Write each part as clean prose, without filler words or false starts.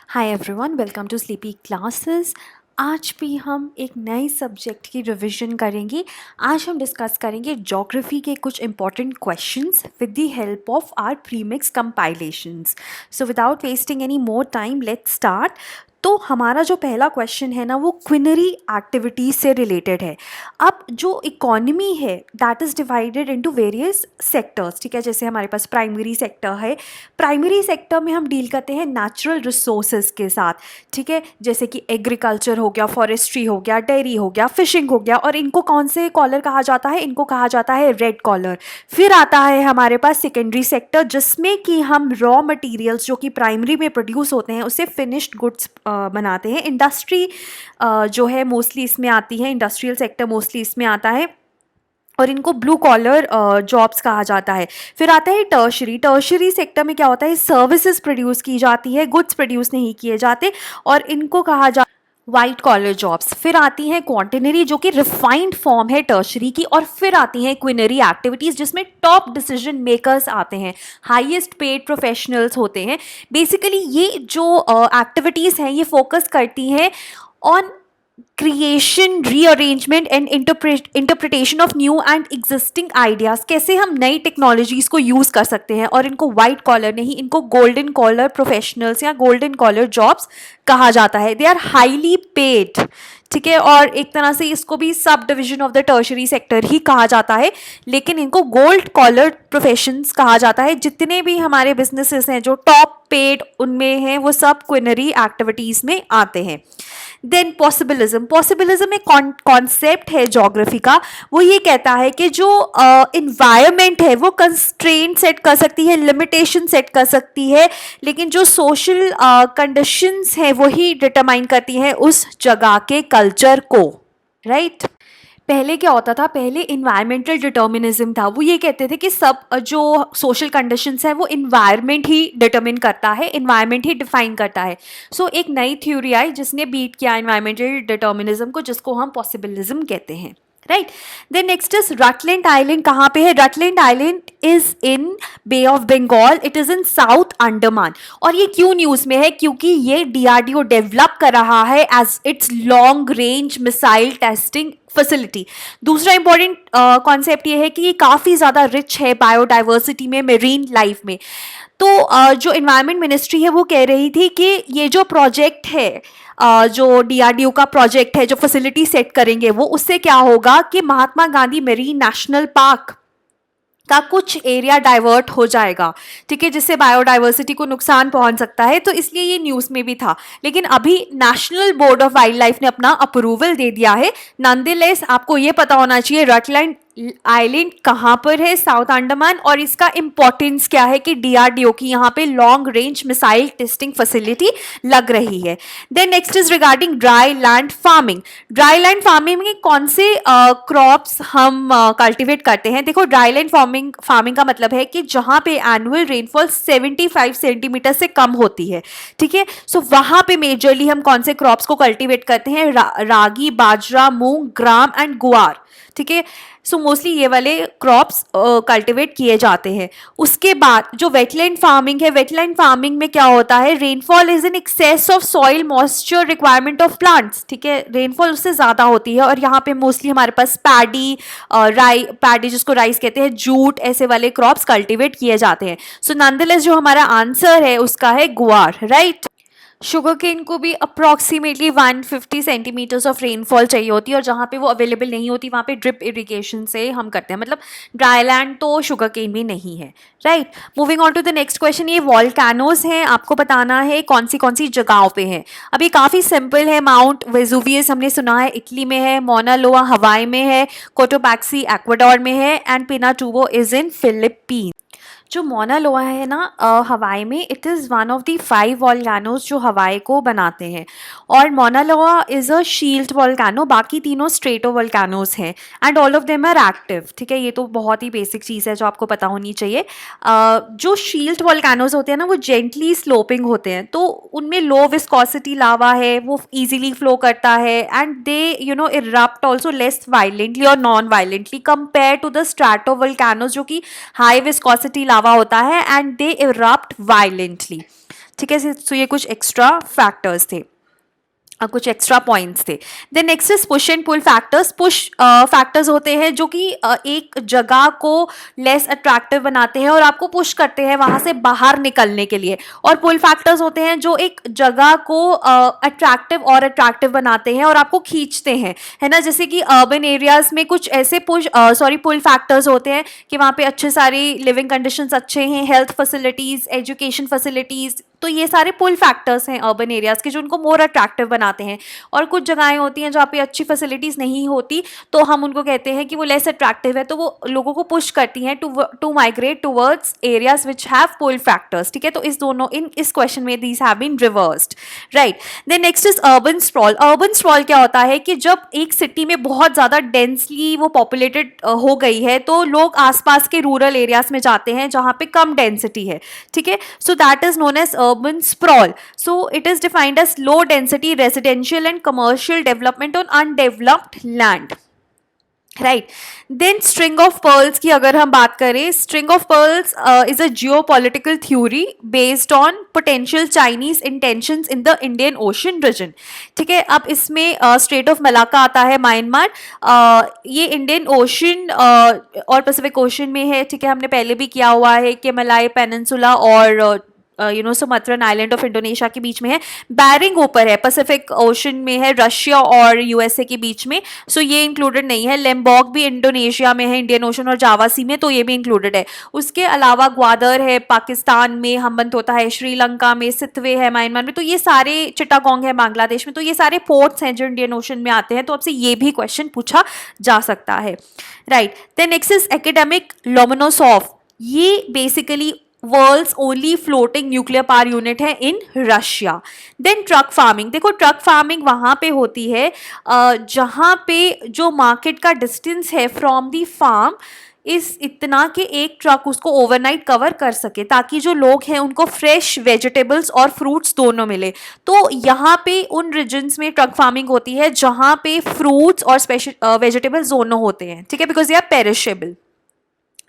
Hi everyone, welcome to sleepy classes. आज भी हम एक नए सब्जेक्ट की रिवीजन करेंगे। आज हम डिस्कस करेंगे ज्योग्राफी के कुछ important questions with the help of our premix compilations. So without wasting any more time let's start. तो हमारा जो पहला क्वेश्चन है ना, वो क्विनरी एक्टिविटीज़ से रिलेटेड है। अब जो इकोनॉमी है that is divided into various sectors, ठीक है। जैसे हमारे पास प्राइमरी सेक्टर है। प्राइमरी सेक्टर में हम डील करते हैं नेचुरल रिसोर्सेज के साथ, ठीक है। जैसे कि एग्रीकल्चर हो गया, फॉरेस्ट्री हो गया, डेयरी हो गया, फिशिंग हो गया। और इनको कौन से कॉलर कहा जाता है? इनको कहा जाता है रेड कॉलर। फिर आता है हमारे पास सेकेंडरी सेक्टर, जिसमें कि हम रॉ मटेरियल्स जो कि प्राइमरी में प्रोड्यूस होते हैं उससे फिनिश्ड गुड्स बनाते हैं। इंडस्ट्री जो है मोस्टली इसमें आती है, इंडस्ट्रियल सेक्टर मोस्टली इसमें आता है और इनको ब्लू कॉलर जॉब्स कहा जाता है। फिर आता है टर्शरी। टर्शरी सेक्टर में क्या होता है? सर्विसेज प्रोड्यूस की जाती है, गुड्स प्रोड्यूस नहीं किए जाते और इनको कहा जा वाइट कॉलर जॉब्स। फिर आती हैं क्वांटिनरी, जो कि रिफाइंड फॉर्म है टर्शरी की। और फिर आती हैं क्विनरी एक्टिविटीज़, जिसमें टॉप डिसीजन मेकर्स आते हैं, हाईएस्ट पेड प्रोफेशनल्स होते हैं। बेसिकली ये जो एक्टिविटीज़ हैं ये फोकस करती हैं on creation, rearrangement and interpretation of new and existing ideas. कैसे हम नई टेक्नोलॉजीज़ को यूज़ कर सकते हैं। और इनको वाइट कॉलर नहीं, इनको गोल्डन कॉलर प्रोफेशनल्स या गोल्डन कॉलर जॉब्स कहा जाता है। दे आर हाईली पेड, ठीक है। और एक तरह से इसको भी sub division of the tertiary sector ही कहा जाता है, लेकिन इनको गोल्ड कॉलर प्रोफेशंस कहा जाता है। जितने भी हमारे बिजनेसेस हैं जो टॉप पेड उनमें हैं, वो सब क्विनरी एक्टिविटीज़ में आते हैं। Then possibilism. पॉसिबिलिज्म एक कॉन्सेप्ट है ज्योग्राफी का। वो ये कहता है कि जो इन्वायरमेंट है वो कंस्ट्रेंट सेट कर सकती है, लिमिटेशन सेट कर सकती है, लेकिन जो सोशल कंडीशंस हैं वही डिटरमाइन करती हैं उस जगह के कल्चर को, राइट। पहले क्या होता था? पहले इन्वायरमेंटल डिटर्मिनिज्म था। वो ये कहते थे कि सब जो सोशल कंडीशंस है वो इन्वायरमेंट ही डिटर्मिन करता है, इन्वायरमेंट ही डिफाइन करता है। सो एक नई थ्योरी आई जिसने बीट किया इन्वायरमेंटल डिटर्मिनिज्म को, जिसको हम पॉसिबिलिज्म कहते हैं, right. Then next is Rutland island. कहाँ पे है? Rutland island is in bay of Bengal, it is in south Andaman. और ये क्यों न्यूज में है? क्योंकि ये डीआरडीओ डेवलप कर रहा है as its long range missile testing facility. दूसरा इंपॉर्टेंट कॉन्सेप्ट ये है कि ये काफ़ी ज़्यादा रिच है बायोडाइवर्सिटी में, मेरीन लाइफ में। तो जो इन्वायरमेंट मिनिस्ट्री है वो कह रही थी कि ये जो प्रोजेक्ट है, जो डीआरडीओ का प्रोजेक्ट है, जो फैसिलिटी सेट करेंगे वो, उससे क्या होगा कि Mahatma Gandhi marine national park का कुछ एरिया डाइवर्ट हो जाएगा, ठीक है, जिससे बायोडाइवर्सिटी को नुकसान पहुंच सकता है। तो इसलिए ये न्यूज़ में भी था। लेकिन अभी national board of wild life ने अपना अप्रूवल दे दिया है। नॉनदलेस आपको ये पता होना चाहिए रटलैंड आइलैंड कहाँ पर है? साउथ अंडमान। और इसका इंपॉर्टेंस क्या है कि डीआरडीओ की यहाँ पे long range missile testing facility लग रही है। Then next is regarding dry land farming. Dry land farming में कौन से क्रॉप्स हम कल्टिवेट करते हैं? देखो, ड्राई लैंड फार्मिंग का मतलब है कि जहाँ पे एनुअल रेनफॉल 75 सेंटीमीटर से कम होती है, ठीक है। सो वहाँ पे मेजरली हम कौन से क्रॉप्स को कल्टिवेट करते हैं? रागी, बाजरा, मूंग, ग्राम एंड गुआर, ठीक है। सो मोस्टली ये वाले क्रॉप्स कल्टिवेट किए जाते हैं। उसके बाद जो वेटलैंड फार्मिंग है, वेटलैंड फार्मिंग में क्या होता है? Rainfall is in excess of soil moisture requirement of plants, ठीक है। रेनफॉल उससे ज़्यादा होती है और यहाँ पे मोस्टली हमारे पास पैडी जिसको राइस कहते हैं, जूट, ऐसे वाले क्रॉप्स कल्टिवेट किए जाते हैं। सो नॉनदलेस जो हमारा आंसर है उसका है गुआर, राइट। शुगर केन को भी अप्रॉक्सीमेटली 150 सेंटीमीटर्स ऑफ रेनफॉल चाहिए होती है और जहाँ पे वो अवेलेबल नहीं होती वहाँ पे ड्रिप इरिगेशन से हम करते हैं। मतलब ड्राई लैंड तो शुगर केन भी नहीं है, right. Moving on to the next question. ये वॉल्केनोज हैं, आपको बताना है कौन सी जगहों पे हैं। अब ये काफ़ी सिंपल है। माउंट वेजुवियस हमने सुना है इटली में है, मोना लोआ हवाई में है, कोटोपैक्सी एक्वाडोर में है and Pinatubo is in Philippines. जो मोना लोआ है ना हवाई में, it is one of the 5 volcanoes जो हवाई को बनाते हैं। और मोना लोआ इज़ अ शील्ड वॉल्केनो, बाकी तीनों स्ट्रेटो वॉल्केनोज हैं and all of them are active, ठीक है। ये तो बहुत ही बेसिक चीज़ है जो आपको पता होनी चाहिए। जो शील्ड वॉल्केनोज होते हैं ना वो जेंटली स्लोपिंग होते हैं, तो उनमें लो विस्कोसिटी लावा है, वो ईजिली फ्लो करता है and they erupt also less violently और non violently compare to the strato volcanoes जो कि हाई विस्कोसिटी लावा होता है एंड दे इरप्ट वायलेंटली, ठीक है। सो ये कुछ एक्स्ट्रा फैक्टर्स थे, कुछ एक्स्ट्रा पॉइंट्स थे। Then next is push and pull factors. Push factors होते हैं जो कि एक जगह को लेस अट्रैक्टिव बनाते हैं और आपको पुश करते हैं वहां से बाहर निकलने के लिए, और पुल फैक्टर्स होते हैं जो एक जगह को अट्रैक्टिव और अट्रैक्टिव बनाते हैं और आपको खींचते हैं, है ना। जैसे कि अर्बन एरियाज में कुछ ऐसे पुल फैक्टर्स होते हैं कि वहाँ पे अच्छे सारी लिविंग कंडीशंस अच्छे हैं, हेल्थ फैसिलिटीज, एजुकेशन फैसिलिटीज, तो ये सारे पुल फैक्टर्स हैं अर्बन एरियाज के जो उनको मोर अट्रैक्टिव बनाते हैं। और कुछ जगहें होती हैं जहाँ पे अच्छी फैसिलिटीज़ नहीं होती, तो हम उनको कहते हैं कि वो लेस अट्रैक्टिव है, तो वो लोगों को पुश करती हैं to migrate towards areas which have pull factors, ठीक है। तो इस दोनों इस क्वेश्चन में these have been reversed, right. Then next is urban sprawl. Urban sprawl क्या होता है कि जब एक सिटी में बहुत ज़्यादा डेंसली वो पॉपुलेटेड हो गई है तो लोग आसपास के रूरल एरियाज में जाते हैं जहाँ पे कम डेंसिटी है, ठीक है। So that is known as urban sprawl. So it is defined as low density residential and commercial development on undeveloped land, right. Then string of pearls की अगर हम बात करें, string of pearls is a geopolitical theory based on potential Chinese intentions in the Indian Ocean region, ठीक है। अब इसमें straight of Malacca आता है, म्यांमार, ये इंडियन ओशन और पैसिफिक ओशन में है, ठीक है। हमने पहले भी किया हुआ है कि मलाय पेनिनसुला और सुमात्रन आइलैंड ऑफ इंडोनेशिया के बीच में है। बैरिंग ऊपर है, पैसिफिक ओशन में है, रशिया और यूएसए के बीच में, सो ये इंक्लूडेड नहीं है। लेम्बॉग भी इंडोनेशिया में है, इंडियन ओशन और जावा सी में, तो ये भी इंक्लूडेड है। उसके अलावा ग्वादर है पाकिस्तान में, हम्बनतोता है श्रीलंका में, सितवे है म्यांमार में, तो ये सारे, चिटागोंग है बांग्लादेश में, तो ये सारे पोर्ट्स हैं जो इंडियन ओशन में आते हैं, तो आपसे ये भी क्वेश्चन पूछा जा सकता है, right. Then next is academic Lomonosov. ये basically world's only floating nuclear power unit है in Russia. Then truck farming. देखो ट्रक फार्मिंग वहाँ पे होती है जहाँ पे जो मार्केट का डिस्टेंस है फ्रॉम दी फार्म इस इतना कि एक ट्रक उसको ओवरनाइट कवर कर सके, ताकि जो लोग हैं उनको फ्रेश वेजिटेबल्स और फ्रूट्स दोनों मिले। तो यहाँ पे उन रीजन्स में ट्रक फार्मिंग होती है जहाँ पे फ्रूट्स और स्पेशल वेजिटेबल्स दोनों होते हैं, ठीक है, because they are perishable.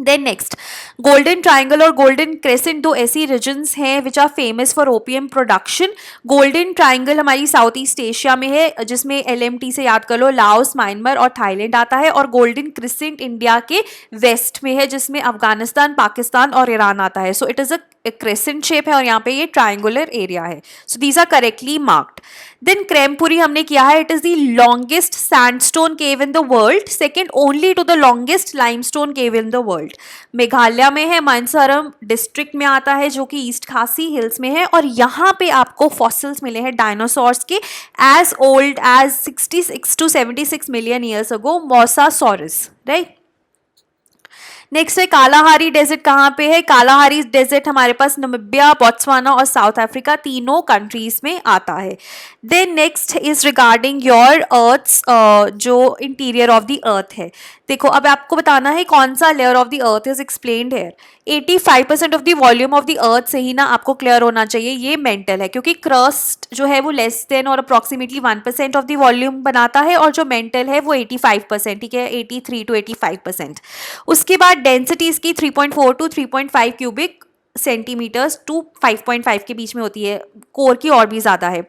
Then next golden triangle और गोल्डन क्रेसेंट, दो ऐसी रीजन्स हैं which are famous for opium production. Golden triangle हमारी साउथ ईस्ट एशिया में है, जिसमें LMT से याद कर लो, लाओस, म्यांमार और थाईलैंड आता है। और गोल्डन क्रेसेंट इंडिया के वेस्ट में है, जिसमें अफगानिस्तान, पाकिस्तान और ईरान आता है। So it is a crescent shape है और यहाँ पे ये ट्राइंगुलर एरिया है। So these are correctly marked. Then Krempuri हमने किया है, it is the longest sandstone cave in the world, second only to the longest limestone cave in the world. Meghalaya में है, मानसरम डिस्ट्रिक्ट में आता है, जो कि ईस्ट खासी हिल्स में है, और यहाँ पे आपको फॉसिल्स मिले हैं डायनासोर्स के as old as 66 to 76 million years ago, Mosasaurus, right. Next है कालाहारी डेजर्ट। कहाँ पे है कालाहारी डेजर्ट? हमारे पास नमीबिया, बोत्सवाना और साउथ अफ्रीका तीनों कंट्रीज में आता है। Then next is regarding your earths, जो इंटीरियर ऑफ द अर्थ है। देखो अब आपको बताना है कौन सा layer of the earth is explained है। 85% of the volume of the earth से ही ना आपको क्लियर होना चाहिए, ये मेंटल है, क्योंकि क्रस्ट जो है वो लेस देन और अप्रॉक्सीमेटली 1% ऑफ द वॉल्यूम बनाता है, और जो मेंटल है वो 85%, ठीक है, 83 to 85%। उसके बाद डेंसिटी इसकी 3.4 to 3.5 क्यूबिक सेंटीमीटर्स टू 5.5 के बीच में होती है, कोर की और भी ज़्यादा है।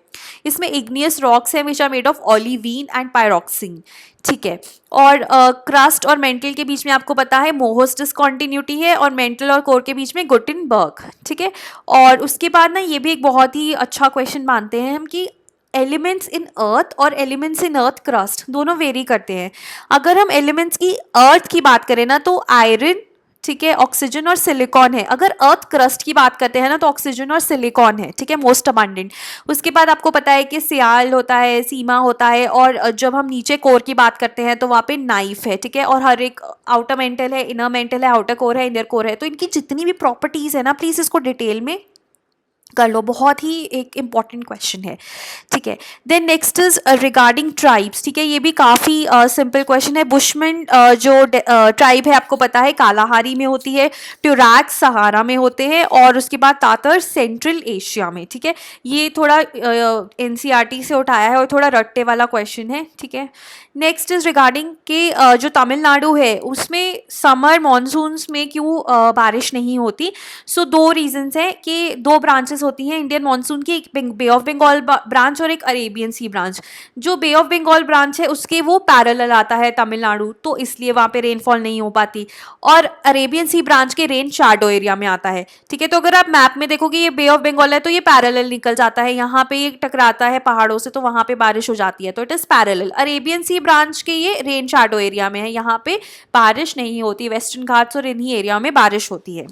इसमें इग्नियस रॉक्स हैं which are made of olivine and pyroxene, ठीक है। और क्रस्ट और मेंटल के बीच में आपको पता है मोहस डिसकॉन्टिन्यूटी है, और मेंटल और कोर के बीच में गुटेनबर्ग, ठीक है। और उसके बाद ना ये भी एक बहुत ही अच्छा क्वेश्चन मानते हैं हम कि एलिमेंट्स इन अर्थ और एलिमेंट्स इन अर्थ क्रस्ट दोनों वेरी करते हैं। अगर हम एलिमेंट्स की अर्थ की बात करें ना तो आयरन, ठीक है, ऑक्सीजन और सिलिकॉन है। अगर अर्थ क्रस्ट की बात करते हैं ना तो ऑक्सीजन और सिलिकॉन है, ठीक है, मोस्ट अबंडेंट। उसके बाद आपको पता है कि सियाल होता है, सीमा होता है, और जब हम नीचे कोर की बात करते हैं तो वहाँ पे नाइफ है, ठीक है। और हर एक आउटर मेंटल है, इनर मेंटल है, आउटर कोर है, इनर कोर है। तो इनकी जितनी भी प्रॉपर्टीज है ना प्लीज़ इसको डिटेल में कर लो, बहुत ही एक इम्पॉर्टेंट क्वेश्चन है, ठीक है। Then next is regarding tribes, ठीक है, ये भी काफ़ी सिंपल क्वेश्चन है। बुशमैन जो ट्राइब है आपको पता है कालाहारी में होती है, ट्यूरैक्स सहारा में होते हैं, और उसके बाद तातर सेंट्रल एशिया में, ठीक है। ये थोड़ा NCERT से उठाया है और थोड़ा रट्टे वाला क्वेश्चन है, ठीक है। नेक्स्ट इज रिगार्डिंग कि जो तमिलनाडु है उसमें समर मॉनसून्स में क्यों बारिश नहीं होती। सो दो रीजंस हैं कि दो ब्रांचेस ब्रांचेस होती हैं इंडियन मानसून की, एक बे ऑफ बंगाल ब्रांच और एक अरेबियन सी ब्रांच। जो बे ऑफ बंगाल ब्रांच है उसके वो पैरेलल आता है तमिलनाडु, तो इसलिए वहाँ पे रेनफॉल नहीं हो पाती, और अरेबियन सी ब्रांच के रेन शाडो एरिया में आता है, ठीक है। तो अगर आप मैप में देखोगे ये बे ऑफ बंगाल है तो ये पैरेलल निकल जाता है, यहाँ पे ये टकराता है पहाड़ों से, तो वहाँ पे बारिश हो जाती है, तो it is parallel. Arabian sea branch के ये रेन शाडो एरिया में है, यहाँ पे बारिश नहीं होती, वेस्टर्न घाट्स और इन्हीं एरिया में बारिश होती है।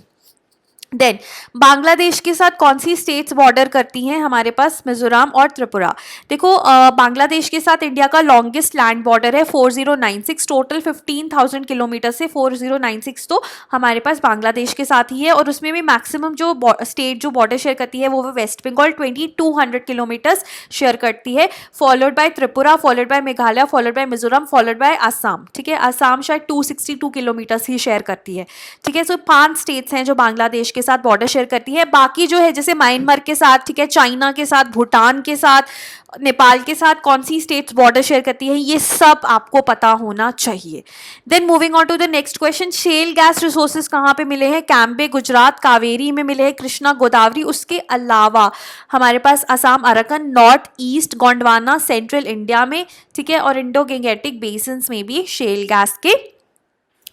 देन बांग्लादेश के साथ कौन सी स्टेट्स बॉर्डर करती हैं, हमारे पास मिजोरम और त्रिपुरा। देखो बांग्लादेश के साथ इंडिया का लॉन्गेस्ट लैंड बॉर्डर है 4096, टोटल 15,000 किलोमीटर से 4096 तो हमारे पास बांग्लादेश के साथ ही है, और उसमें भी मैक्सिमम जो स्टेट जो बॉर्डर शेयर करती है वो वेस्ट बंगाल 2200 किलोमीटर्स शेयर करती है, followed by Tripura, followed by Meghalaya, followed by Mizoram, followed by Assam, ठीक है। आसाम शायद 262 किलोमीटर्स ही शेयर करती है, ठीक है। सो 5 स्टेट्स हैं जो बांग्लादेश के साथ बॉर्डर शेयर करती है। बाकी जो है जैसे म्यांमार के साथ, ठीक है, चाइना के साथ, भूटान के साथ, नेपाल के साथ कौन सी स्टेट्स बॉर्डर शेयर करती है, ये सब आपको पता होना चाहिए। Then moving on to the next question, shale gas resources कहाँ पे मिले हैं, कैम्बे गुजरात, कावेरी में मिले हैं, कृष्णा गोदावरी, उसके अलावा हमारे पास Assam Arakan, north east Gondwana, central India में, ठीक है, और इंडो गैंगेटिक बेसिन में भी शेल गैस के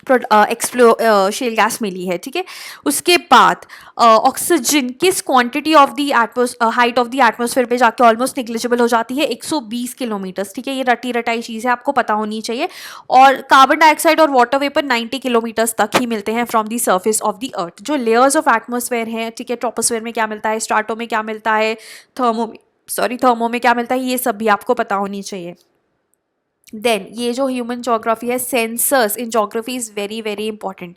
शेल गैस मिली है, ठीक है। उसके बाद ऑक्सीजन किस quantity of the height of the atmosphere पे जाके ऑलमोस्ट निग्लिजिबल हो जाती है, 120 किलोमीटर्स, ठीक है। ये रटी रटाई चीज़ है, आपको पता होनी चाहिए। और कार्बन डाइऑक्साइड और वाटर वेपर 90 किलोमीटर्स तक ही मिलते हैं from the surface of the अर्थ। जो लेयर्स ऑफ एटमॉस्फेयर हैं, ठीक है, ट्रोपोस्फेयर में क्या मिलता है, स्ट्राटो में क्या मिलता है, थर्मो में क्या मिलता है, ये सब भी आपको पता होनी चाहिए। देन ये जो ह्यूमन जोग्राफी है, sensors in geography is very very important,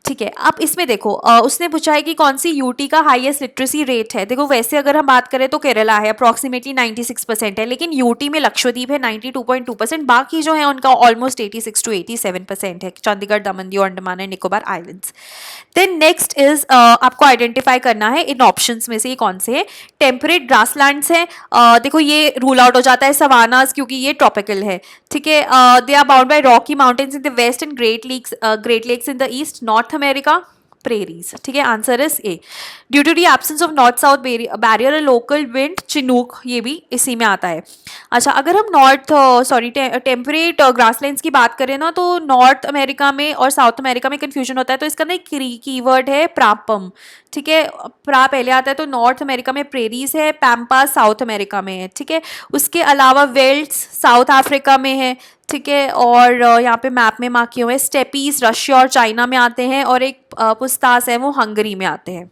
ठीक है। अब इसमें देखो उसने पूछा है कि कौन सी यूटी का हाईएस्ट लिटरेसी रेट है। देखो वैसे अगर हम बात करें तो केरला है, अप्रॉक्सीमेटली 96% है, लेकिन यूटी में लक्षद्वीप है 92.2%, बाकी जो है उनका ऑलमोस्ट 86 to 87% है, Chandigarh, Daman Diu, Andaman and Nicobar islands. Then next is आपको आइडेंटिफाई करना है इन ऑप्शंस में से ये कौन से हैं। टेम्परेट ग्रासलैंड्स हैं, देखो ये रूल आउट हो जाता है, सवानास, क्योंकि ये ट्रॉपिकल है, ठीक है। They are bound by Rocky mountains in the west and great lakes in the east. North America prairies, ठीक है, answer is A. Due to the absence of north south barrier local wind chinook, ये भी इसी में आता है। अच्छा, अगर हम टेम्परेट ग्रासलैंड्स की बात करें ना, तो नॉर्थ अमेरिका में और साउथ अमेरिका में कंफ्यूजन होता है, तो इसका ना एक कीवर्ड है प्रापम, ठीक है, प्रा पहले आता है, तो नॉर्थ अमेरिका में प्रेरीज है, पैम्पा साउथ अमेरिका में है, ठीक है। उसके अलावा वेल्ट्स साउथ अफ्रीका में है, ठीक है, और यहाँ पे मैप में मार्क किए हुए स्टेपीज रशिया और चाइना में आते हैं, और एक पुस्तास है वो हंगरी में आते हैं।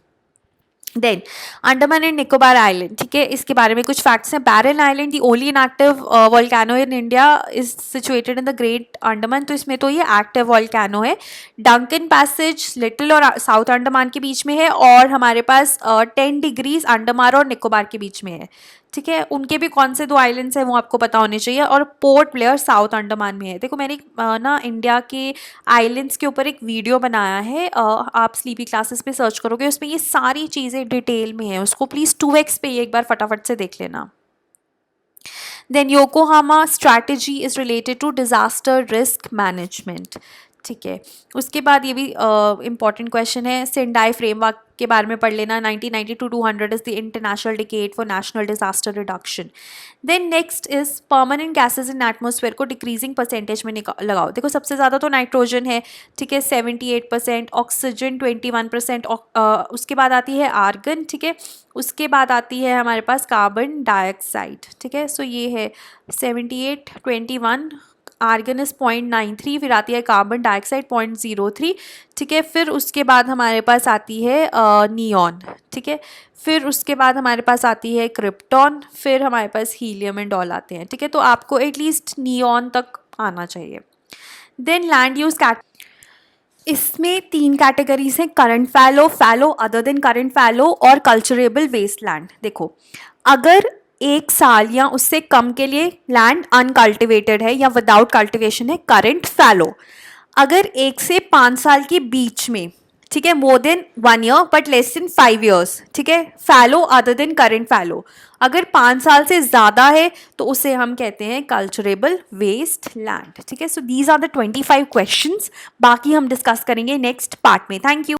Then Andaman and Nicobar island, ठीक है, इसके बारे में कुछ फैक्ट्स हैं। Barren island the only inactive volcano in India is situated in the great Andaman, तो इसमें तो ये एक्टिव वोल्केनो है। डंकन पैसेज लिटिल और साउथ अंडमान के बीच में है, और हमारे पास 10 डिग्रीज अंडमान और निकोबार के बीच में है, ठीक है। उनके भी कौन से 2 आइलैंड्स हैं वो आपको पता होने चाहिए। और पोर्ट ब्लेयर साउथ अंडमान में है। देखो मैंने ना इंडिया के आइलैंड्स के ऊपर एक वीडियो बनाया है, आप स्लीपी क्लासेस पे सर्च करोगे, उसमें ये सारी चीज़ें डिटेल में है, उसको प्लीज़ 2x पे एक बार फटाफट से देख लेना। देन Yokohama strategy is related to disaster risk management, ठीक है। उसके बाद ये भी इंपॉर्टेंट क्वेश्चन है, सेंडाई फ्रेमवर्क के बारे में पढ़ लेना। 1990 to 200 is the international decade for national disaster reduction. Then next is permanent gases in atmosphere को डिक्रीजिंग परसेंटेज में लगाओ। देखो सबसे ज़्यादा तो नाइट्रोजन है, ठीक है, 78%, ऑक्सीजन 21%, उसके बाद आती है आर्गन, ठीक है, उसके बाद आती है हमारे पास कार्बन डाइऑक्साइड, ठीक है। सो ये है 78, 21, आर्गन इज 0.93, फिर आती है कार्बन डाइऑक्साइड 0.03, ठीक है। फिर उसके बाद हमारे पास आती है नियॉन, ठीक है। फिर उसके बाद हमारे पास आती है क्रिप्टॉन, फिर हमारे पास हीलियम एंड ऑल आते हैं, ठीक है। तो आपको एटलीस्ट नियॉन तक आना चाहिए। देन लैंड यूज इसमें 3 कैटेगरीज हैं, current fallow other than current fallow और कल्चरेबल वेस्टलैंड। देखो अगर 1 साल या उससे कम के लिए लैंड अनकल्टिवेटेड है या विदाउट कल्टिवेशन है, करंट फैलो। अगर 1 से 5 साल के बीच में, ठीक है, more than 1 year but less than 5 years, ठीक है, फैलो अदर देन करंट फैलो। अगर 5 साल से ज़्यादा है तो उसे हम कहते हैं कल्चरेबल वेस्ट लैंड, ठीक है। So these are the 25 questions, बाकी हम डिस्कस करेंगे नेक्स्ट पार्ट में। Thank you.